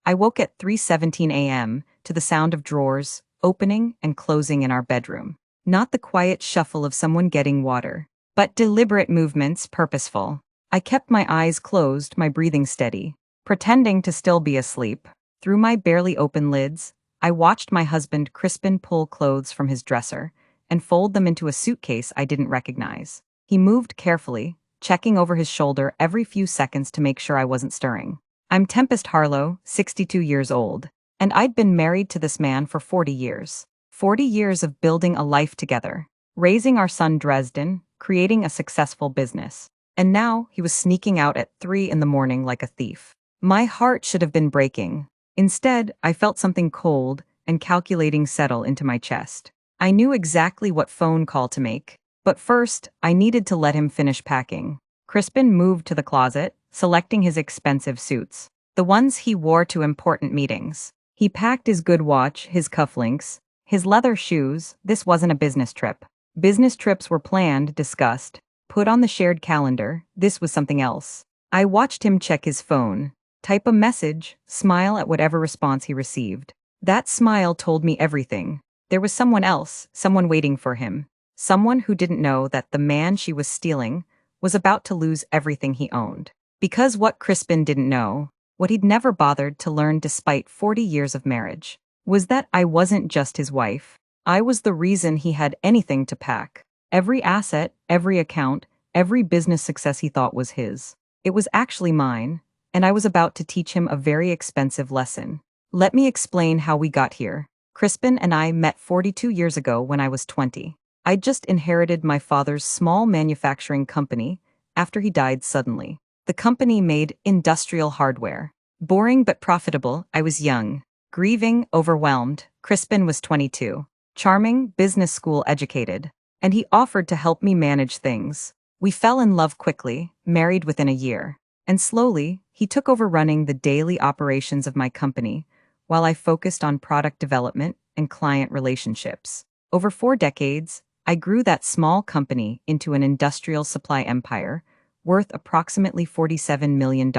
I woke at 3:17 a.m. to the sound of drawers opening and closing in our bedroom. Not the quiet shuffle of someone getting water, but deliberate movements, purposeful. I kept my eyes closed, my breathing steady, pretending to still be asleep. Through my barely open lids, I watched my husband Crispin pull clothes from his dresser and fold them into a suitcase I didn't recognize. He moved carefully, checking over his shoulder every few seconds to make sure I wasn't stirring. I'm Tempest Harlow, 62 years old, and I'd been married to this man for 40 years. 40 years of building a life together, raising our son Dresden, creating a successful business. And now he was sneaking out at 3 in the morning like a thief. My heart should have been breaking. Instead, I felt something cold and calculating settle into my chest. I knew exactly what phone call to make, but first, I needed to let him finish packing. Crispin moved to the closet, selecting his expensive suits, the ones he wore to important meetings. He packed his good watch, his cufflinks, his leather shoes. This wasn't a business trip. Business trips were planned, discussed, put on the shared calendar. This was something else. I watched him check his phone, type a message, smile at whatever response he received. That smile told me everything. There was someone else, someone waiting for him. Someone who didn't know that the man she was stealing was about to lose everything he owned. Because what Crispin didn't know, what he'd never bothered to learn despite 40 years of marriage, was that I wasn't just his wife. I was the reason he had anything to pack. Every asset, every account, every business success he thought was his. It was actually mine, and I was about to teach him a very expensive lesson. Let me explain how we got here. Crispin and I met 42 years ago when I was 20. I'd just inherited my father's small manufacturing company after he died suddenly. The company made industrial hardware. Boring but profitable. I was young, grieving, overwhelmed. Crispin was 22. Charming, business school educated. And he offered to help me manage things. We fell in love quickly, married within a year. And slowly, he took over running the daily operations of my company, while I focused on product development and client relationships. Over 4 decades, I grew that small company into an industrial supply empire, worth approximately $47 million.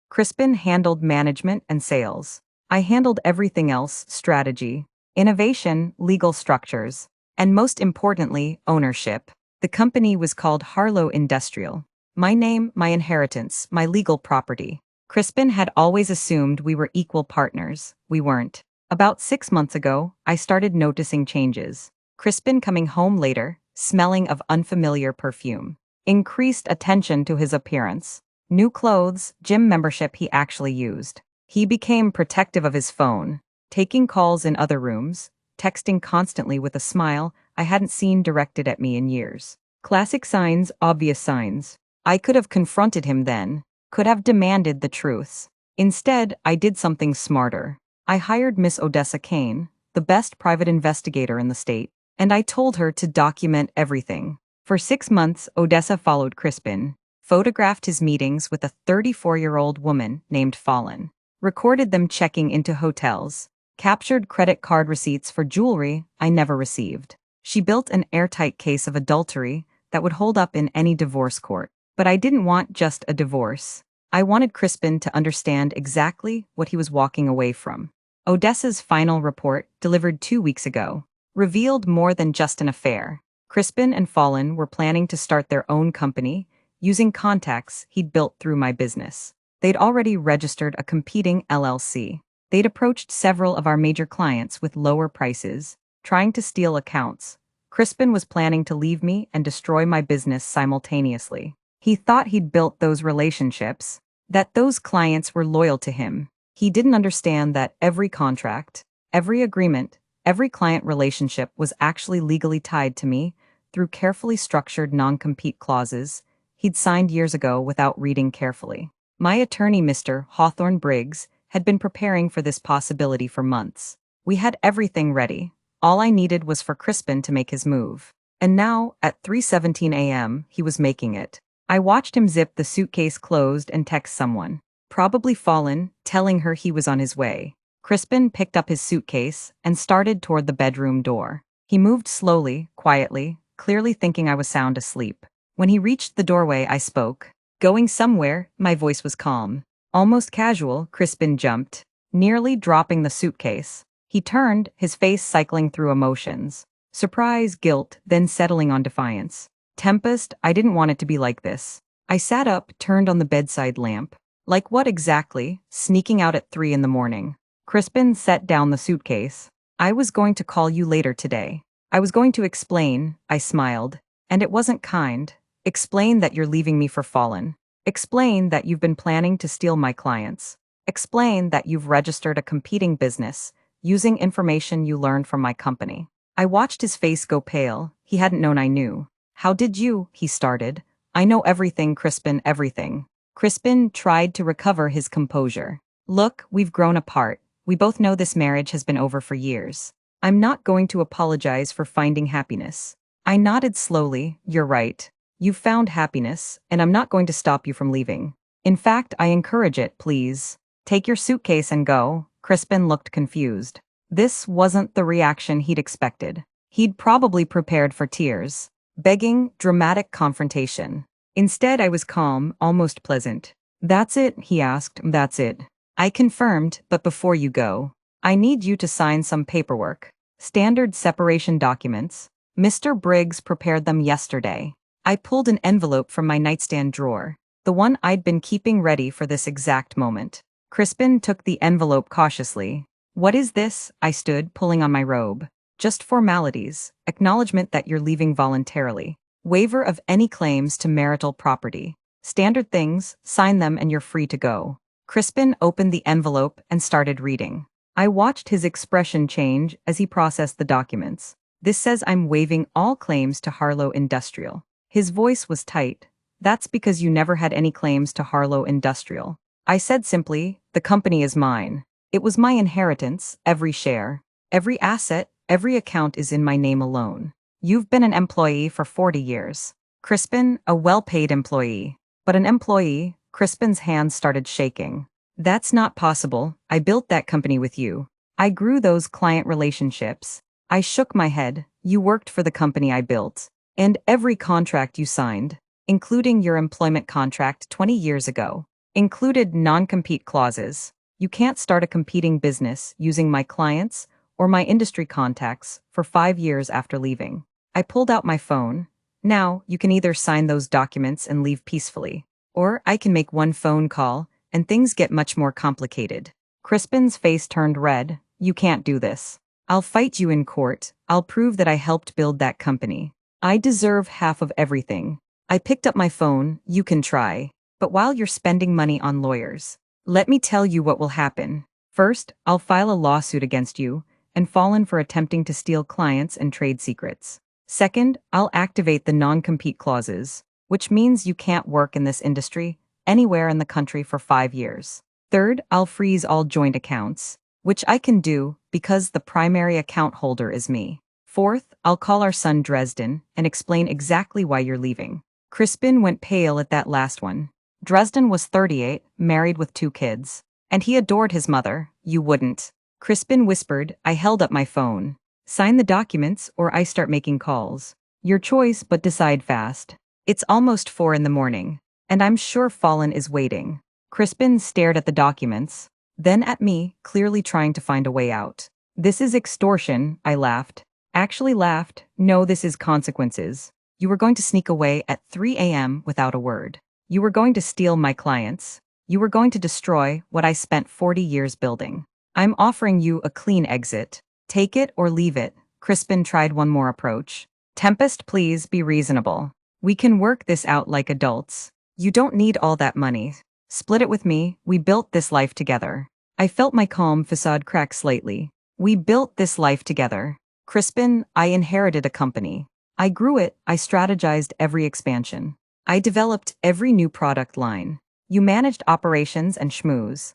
Crispin handled management and sales. I handled everything else: strategy, innovation, legal structures, and most importantly, ownership. The company was called Harlow Industrial. My name, my inheritance, my legal property. Crispin had always assumed we were equal partners. We weren't. About 6 months ago, I started noticing changes. Crispin coming home later, smelling of unfamiliar perfume. Increased attention to his appearance. New clothes, gym membership he actually used. He became protective of his phone, taking calls in other rooms, texting constantly with a smile I hadn't seen directed at me in years. Classic signs, obvious signs. I could have confronted him then, could have demanded the truths. Instead, I did something smarter. I hired Miss Odessa Kane, the best private investigator in the state, and I told her to document everything. For 6 months, Odessa followed Crispin, photographed his meetings with a 34-year-old woman named Fallon, recorded them checking into hotels, captured credit card receipts for jewelry I never received. She built an airtight case of adultery that would hold up in any divorce court. But I didn't want just a divorce. I wanted Crispin to understand exactly what he was walking away from. Odessa's final report, delivered 2 weeks ago, revealed more than just an affair. Crispin and Fallon were planning to start their own company, using contacts he'd built through my business. They'd already registered a competing LLC. They'd approached several of our major clients with lower prices, trying to steal accounts. Crispin was planning to leave me and destroy my business simultaneously. He thought he'd built those relationships, that those clients were loyal to him. He didn't understand that every contract, every agreement, every client relationship was actually legally tied to me through carefully structured non-compete clauses he'd signed years ago without reading carefully. My attorney, Mr. Hawthorne Briggs, had been preparing for this possibility for months. We had everything ready. All I needed was for Crispin to make his move. And now, at 3:17 a.m., he was making it. I watched him zip the suitcase closed and text someone, probably Fallon, telling her he was on his way. Crispin picked up his suitcase and started toward the bedroom door. He moved slowly, quietly, clearly thinking I was sound asleep. When he reached the doorway, I spoke. Going somewhere, my voice was calm. Almost casual. Crispin jumped. nearly dropping the suitcase. He turned, his face cycling through emotions. Surprise, guilt, then settling on defiance. Tempest, I didn't want it to be like this. I sat up, turned on the bedside lamp. Like what exactly? Sneaking out at 3 in the morning. Crispin set down the suitcase. I was going to call you later today. I was going to explain, I smiled. And it wasn't kind. Explain that you're leaving me for Fallen. Explain that you've been planning to steal my clients. Explain that you've registered a competing business, using information you learned from my company. I watched his face go pale. He hadn't known I knew. How did you? He started. I know everything, Crispin, everything. Crispin tried to recover his composure. Look, we've grown apart. We both know this marriage has been over for years. I'm not going to apologize for finding happiness. I nodded slowly. You're right. You've found happiness, and I'm not going to stop you from leaving. In fact, I encourage it, please. Take your suitcase and go. Crispin looked confused. This wasn't the reaction he'd expected. He'd probably prepared for tears, begging, dramatic confrontation. Instead, I was calm, almost pleasant. That's it, he asked. That's it. I confirmed, but before you go, I need you to sign some paperwork. Standard separation documents. Mr. Briggs prepared them yesterday. I pulled an envelope from my nightstand drawer, the one I'd been keeping ready for this exact moment. Crispin took the envelope cautiously. What is this? I stood, pulling on my robe. Just formalities. Acknowledgement that you're leaving voluntarily. Waiver of any claims to marital property. Standard things, sign them and you're free to go. Crispin opened the envelope and started reading. I watched his expression change as he processed the documents. This says I'm waiving all claims to Harlow Industrial. His voice was tight. That's because you never had any claims to Harlow Industrial. I said simply, the company is mine. It was my inheritance, every share, every asset, every account is in my name alone. You've been an employee for 40 years. Crispin, a well-paid employee. But an employee, Crispin's hands started shaking. That's not possible. I built that company with you. I grew those client relationships. I shook my head. You worked for the company I built. And every contract you signed, including your employment contract 20 years ago, included non-compete clauses. You can't start a competing business using my clients or my industry contacts for 5 years after leaving. I pulled out my phone. Now, you can either sign those documents and leave peacefully, or I can make one phone call and things get much more complicated. Crispin's face turned red. You can't do this. I'll fight you in court. I'll prove that I helped build that company. I deserve half of everything. I picked up my phone. You can try. But while you're spending money on lawyers, let me tell you what will happen. First, I'll file a lawsuit against you and Fallen for attempting to steal clients and trade secrets. Second, I'll activate the non-compete clauses, which means you can't work in this industry anywhere in the country for 5 years. Third, I'll freeze all joint accounts, which I can do because the primary account holder is me. Fourth, I'll call our son Dresden and explain exactly why you're leaving. Crispin went pale at that last one. Dresden was 38, married with 2 kids. And he adored his mother. You wouldn't. Crispin whispered. I held up my phone. Sign the documents or I start making calls. Your choice, but decide fast. It's almost 4 in the morning, and I'm sure Fallen is waiting. Crispin stared at the documents, then at me, clearly trying to find a way out. This is extortion, I laughed. Actually laughed. No, this is consequences. You were going to sneak away at 3 a.m. without a word. You were going to steal my clients. You were going to destroy what I spent 40 years building. I'm offering you a clean exit. Take it or leave it. Crispin tried one more approach. Tempest, please be reasonable. We can work this out like adults. You don't need all that money. Split it with me. We built this life together. I felt my calm facade crack slightly. We built this life together. Crispin, I inherited a company. I grew it. I strategized every expansion. I developed every new product line. You managed operations and schmooze.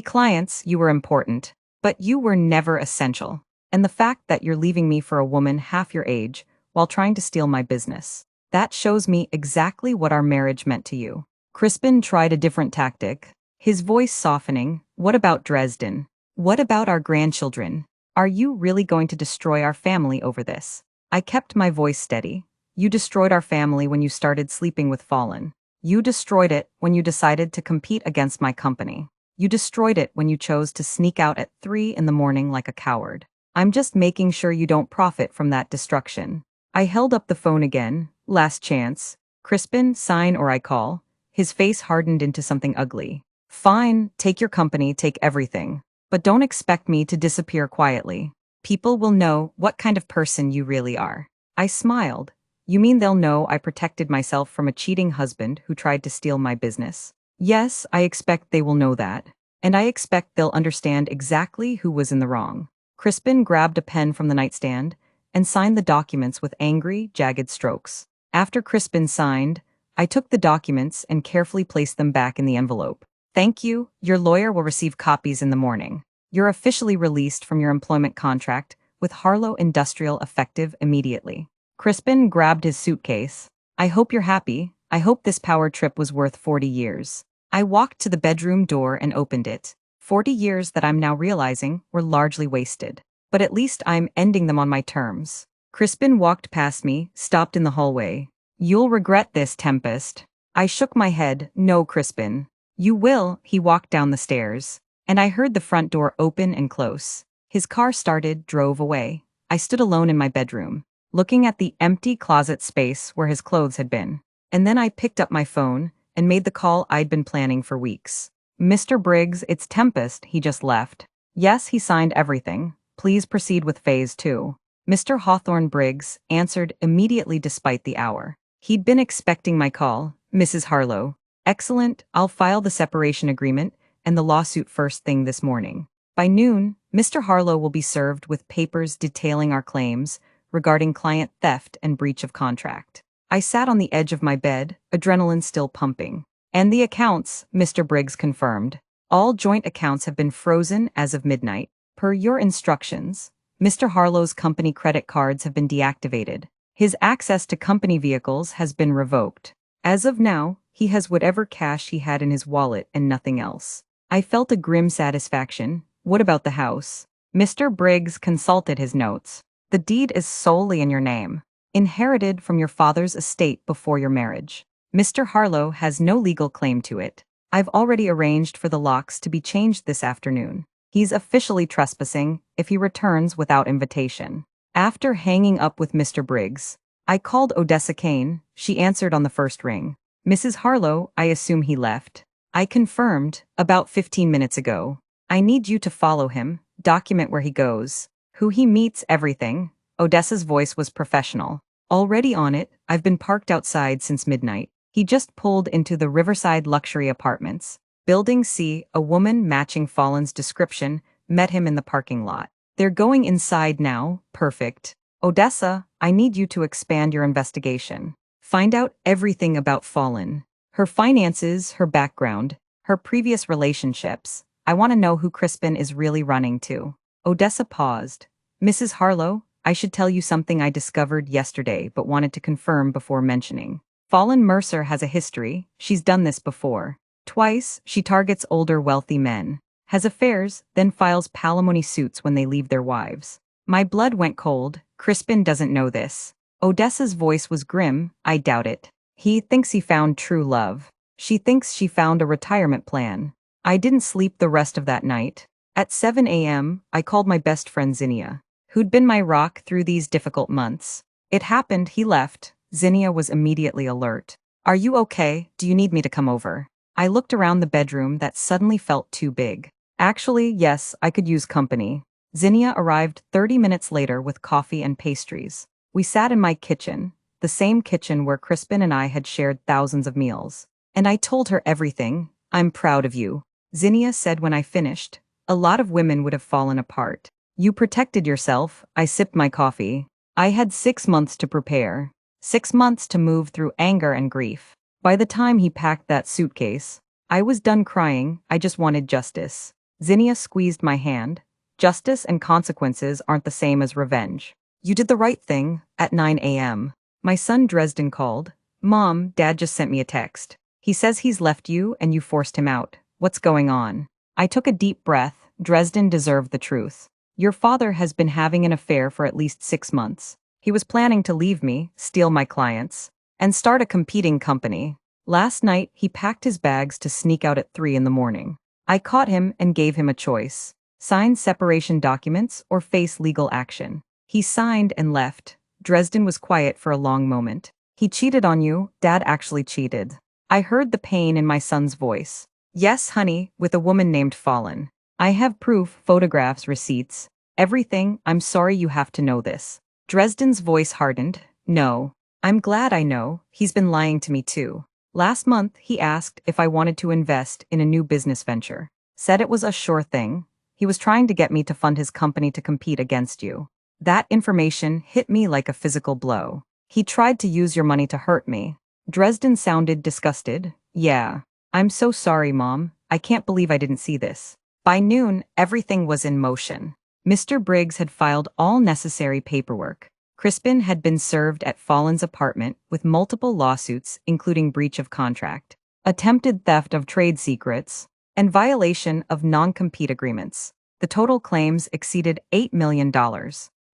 Clients, you were important, but you were never essential. And the fact that you're leaving me for a woman half your age while trying to steal my business, that shows me exactly what our marriage meant to you. Crispin tried a different tactic, his voice softening. What about Dresden? What about our grandchildren? Are you really going to destroy our family over this? I kept my voice steady. You destroyed our family when you started sleeping with Fallen. You destroyed it when you decided to compete against my company. You destroyed it when you chose to sneak out at 3 in the morning like a coward. I'm just making sure you don't profit from that destruction. I held up the phone again. Last chance. Crispin, sign or I call. His face hardened into something ugly. Fine, take your company, take everything. But don't expect me to disappear quietly. People will know what kind of person you really are. I smiled. You mean they'll know I protected myself from a cheating husband who tried to steal my business? Yes, I expect they will know that. And I expect they'll understand exactly who was in the wrong. Crispin grabbed a pen from the nightstand and signed the documents with angry, jagged strokes. After Crispin signed, I took the documents and carefully placed them back in the envelope. Thank you, your lawyer will receive copies in the morning. You're officially released from your employment contract with Harlow Industrial effective immediately. Crispin grabbed his suitcase. I hope you're happy. I hope this power trip was worth 40 years. I walked to the bedroom door and opened it. 40 years that I'm now realizing were largely wasted. But at least I'm ending them on my terms. Crispin walked past me, stopped in the hallway. You'll regret this, Tempest. I shook my head. No, Crispin. You will. He walked down the stairs. And I heard the front door open and close. His car started, drove away. I stood alone in my bedroom, looking at the empty closet space where his clothes had been. And then I picked up my phone and made the call I'd been planning for weeks. Mr. Briggs, it's Tempest, he just left. Yes, he signed everything. Please proceed with phase 2. Mr. Hawthorne Briggs answered immediately despite the hour. He'd been expecting my call. Mrs. Harlow. Excellent, I'll file the separation agreement and the lawsuit first thing this morning. By noon, Mr. Harlow will be served with papers detailing our claims regarding client theft and breach of contract. I sat on the edge of my bed, adrenaline still pumping. And the accounts, Mr. Briggs confirmed. All joint accounts have been frozen as of midnight. Per your instructions, Mr. Harlow's company credit cards have been deactivated. His access to company vehicles has been revoked. As of now, he has whatever cash he had in his wallet and nothing else. I felt a grim satisfaction. What about the house? Mr. Briggs consulted his notes. The deed is solely in your name, inherited from your father's estate before your marriage. Mr. Harlow has no legal claim to it. I've already arranged for the locks to be changed this afternoon. He's officially trespassing if he returns without invitation. After hanging up with Mr. Briggs, I called Odessa Kane. She answered on the first ring. Mrs. Harlow, I assume he left. I confirmed, about 15 minutes ago. I need you to follow him, document where he goes, who he meets, everything. Odessa's voice was professional. Already on it, I've been parked outside since midnight. He just pulled into the Riverside Luxury Apartments. Building C, a woman matching Fallen's description, met him in the parking lot. They're going inside now. Perfect. Odessa, I need you to expand your investigation. Find out everything about Fallen. Her finances, her background, her previous relationships. I want to know who Crispin is really running to. Odessa paused. Mrs. Harlow, I should tell you something I discovered yesterday but wanted to confirm before mentioning. Fallen Mercer has a history. She's done this before. Twice, she targets older wealthy men, has affairs, then files palimony suits when they leave their wives. My blood went cold. Crispin doesn't know this. Odessa's voice was grim. I doubt it. He thinks he found true love. She thinks she found a retirement plan. I didn't sleep the rest of that night. At 7 a.m., I called my best friend Zinnia, who'd been my rock through these difficult months. It happened, he left. Zinnia was immediately alert. Are you okay? Do you need me to come over? I looked around the bedroom that suddenly felt too big. Actually, yes, I could use company. Zinnia arrived 30 minutes later with coffee and pastries. We sat in my kitchen, the same kitchen where Crispin and I had shared thousands of meals. And I told her everything. I'm proud of you. Zinnia said when I finished. A lot of women would have fallen apart. You protected yourself. I sipped my coffee. I had 6 months to prepare. 6 months to move through anger and grief. By the time he packed that suitcase, I was done crying. I just wanted justice. Zinnia squeezed my hand. Justice and consequences aren't the same as revenge. You did the right thing. At 9 a.m., my son Dresden called. Mom, Dad just sent me a text. He says he's left you and you forced him out. What's going on? I took a deep breath. Dresden deserved the truth. Your father has been having an affair for at least 6 months. He was planning to leave me, steal my clients, and start a competing company. Last night, he packed his bags to sneak out at 3 in the morning. I caught him and gave him a choice. Sign separation documents or face legal action. He signed and left. Dresden was quiet for a long moment. He cheated on you, Dad actually cheated. I heard the pain in my son's voice. Yes, honey, with a woman named Fallen. I have proof, photographs, receipts. Everything. I'm sorry you have to know this. Dresden's voice hardened. No. I'm glad I know. He's been lying to me too. Last month, he asked if I wanted to invest in a new business venture. Said it was a sure thing. He was trying to get me to fund his company to compete against you. That information hit me like a physical blow. He tried to use your money to hurt me. Dresden sounded disgusted. Yeah. I'm so sorry, Mom. I can't believe I didn't see this. By noon, everything was in motion. Mr. Briggs had filed all necessary paperwork. Crispin had been served at Fallen's apartment with multiple lawsuits, including breach of contract, attempted theft of trade secrets, and violation of non-compete agreements. The total claims exceeded $8 million.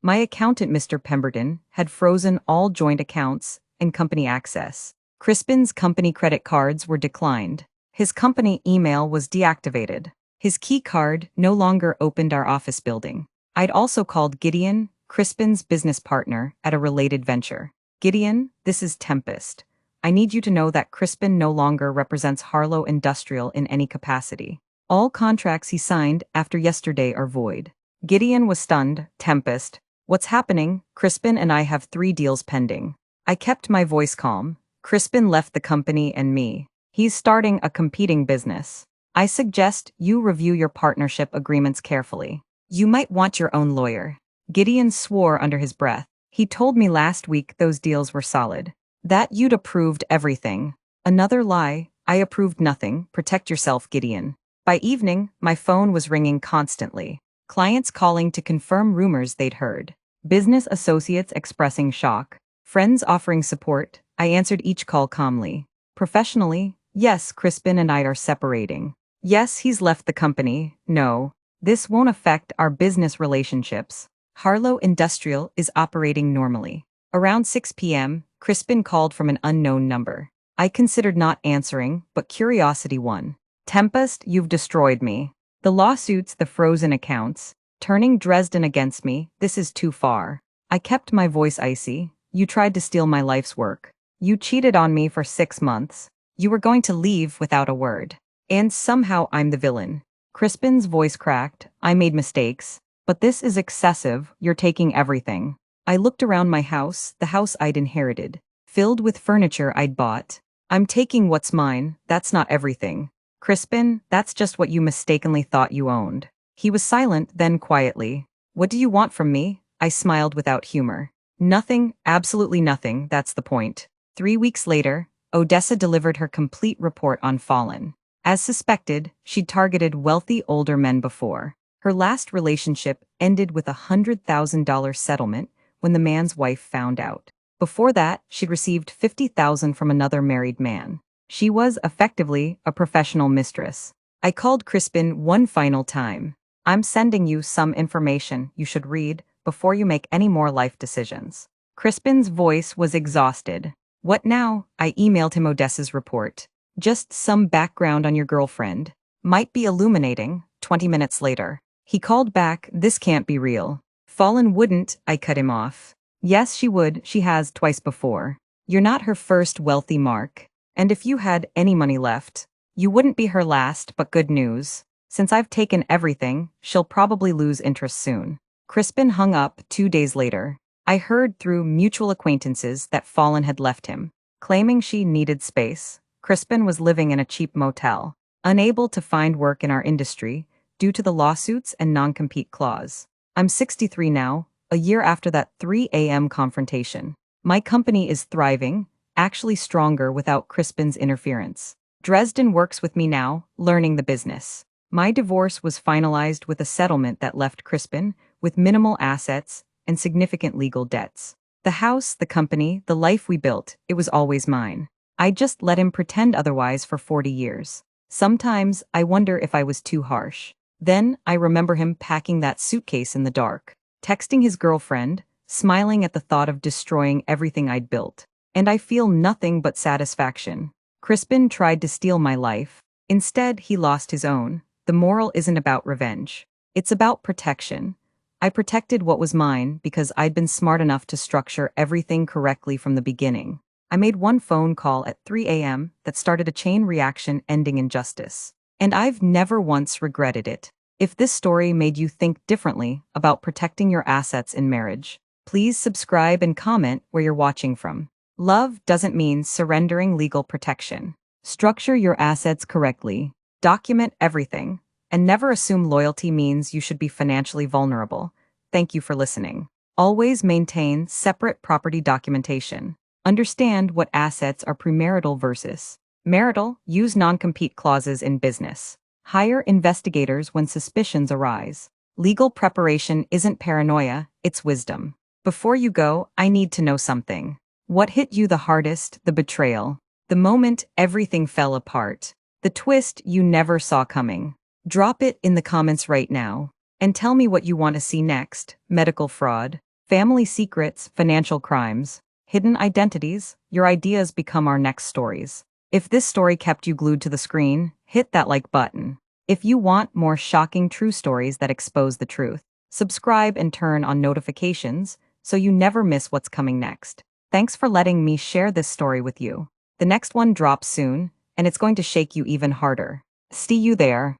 My accountant, Mr. Pemberton, had frozen all joint accounts and company access. Crispin's company credit cards were declined. His company email was deactivated. His key card no longer opened our office building. I'd also called Gideon, Crispin's business partner, at a related venture. Gideon, this is Tempest. I need you to know that Crispin no longer represents Harlow Industrial in any capacity. All contracts he signed after yesterday are void. Gideon was stunned. Tempest. What's happening? Crispin and I have 3 deals pending. I kept my voice calm. Crispin left the company and me. He's starting a competing business. I suggest you review your partnership agreements carefully. You might want your own lawyer. Gideon swore under his breath. He told me last week those deals were solid. That you'd approved everything. Another lie. I approved nothing. Protect yourself, Gideon. By evening, my phone was ringing constantly. Clients calling to confirm rumors they'd heard. Business associates expressing shock. Friends offering support. I answered each call calmly. Professionally, yes, Crispin and I are separating. Yes, he's left the company. No. This won't affect our business relationships. Harlow Industrial is operating normally. Around 6 p.m., Crispin called from an unknown number. I considered not answering, but curiosity won. Tempest, you've destroyed me. The lawsuits, the frozen accounts, turning Dresden against me, this is too far. I kept my voice icy. You tried to steal my life's work. You cheated on me for 6 months. You were going to leave without a word. And somehow I'm the villain. Crispin's voice cracked. I made mistakes. But this is excessive. You're taking everything. I looked around my house, the house I'd inherited, filled with furniture I'd bought. I'm taking what's mine. That's not everything. Crispin, that's just what you mistakenly thought you owned. He was silent, then quietly. What do you want from me? I smiled without humor. Nothing, absolutely nothing, that's the point. 3 weeks later, Odessa delivered her complete report on Fallen. As suspected, she'd targeted wealthy older men before. Her last relationship ended with a $100,000 settlement when the man's wife found out. Before that, she'd received $50,000 from another married man. She was, effectively, a professional mistress. I called Crispin one final time. I'm sending you some information you should read before you make any more life decisions. Crispin's voice was exhausted. What now? I emailed him Odessa's report. Just some background on your girlfriend. Might be illuminating. 20 minutes later. He called back, this can't be real. Fallen wouldn't, I cut him off. Yes, she would, she has twice before. You're not her first wealthy mark. And if you had any money left, you wouldn't be her last, but good news. Since I've taken everything, she'll probably lose interest soon. Crispin hung up 2 days later. I heard through mutual acquaintances that Fallen had left him, claiming she needed space. Crispin was living in a cheap motel, unable to find work in our industry due to the lawsuits and non-compete clause. I'm 63 now, a year after that 3 a.m. confrontation. My company is thriving, actually stronger without Crispin's interference. Dresden works with me now, learning the business. My divorce was finalized with a settlement that left Crispin with minimal assets and significant legal debts. The house, the company, the life we built, it was always mine. I just let him pretend otherwise for 40 years. Sometimes I wonder if I was too harsh. Then I remember him packing that suitcase in the dark, texting his girlfriend, smiling at the thought of destroying everything I'd built. And I feel nothing but satisfaction. Crispin tried to steal my life. Instead, he lost his own. The moral isn't about revenge. It's about protection. I protected what was mine because I'd been smart enough to structure everything correctly from the beginning. I made one phone call at 3 a.m. that started a chain reaction ending in justice. And I've never once regretted it. If this story made you think differently about protecting your assets in marriage, please subscribe and comment where you're watching from. Love doesn't mean surrendering legal protection. Structure your assets correctly, document everything, and never assume loyalty means you should be financially vulnerable. Thank you for listening. Always maintain separate property documentation. Understand what assets are premarital versus marital. Use non-compete clauses in business. Hire investigators when suspicions arise. Legal preparation isn't paranoia, it's wisdom. Before you go, I need to know something. What hit you the hardest? The betrayal. The moment everything fell apart. The twist you never saw coming. Drop it in the comments right now. And tell me what you want to see next. Medical fraud, family secrets, financial crimes, hidden identities. Your ideas become our next stories. If this story kept you glued to the screen, hit that like button. If you want more shocking true stories that expose the truth, subscribe and turn on notifications so you never miss what's coming next. Thanks for letting me share this story with you. The next one drops soon, and it's going to shake you even harder. See you there.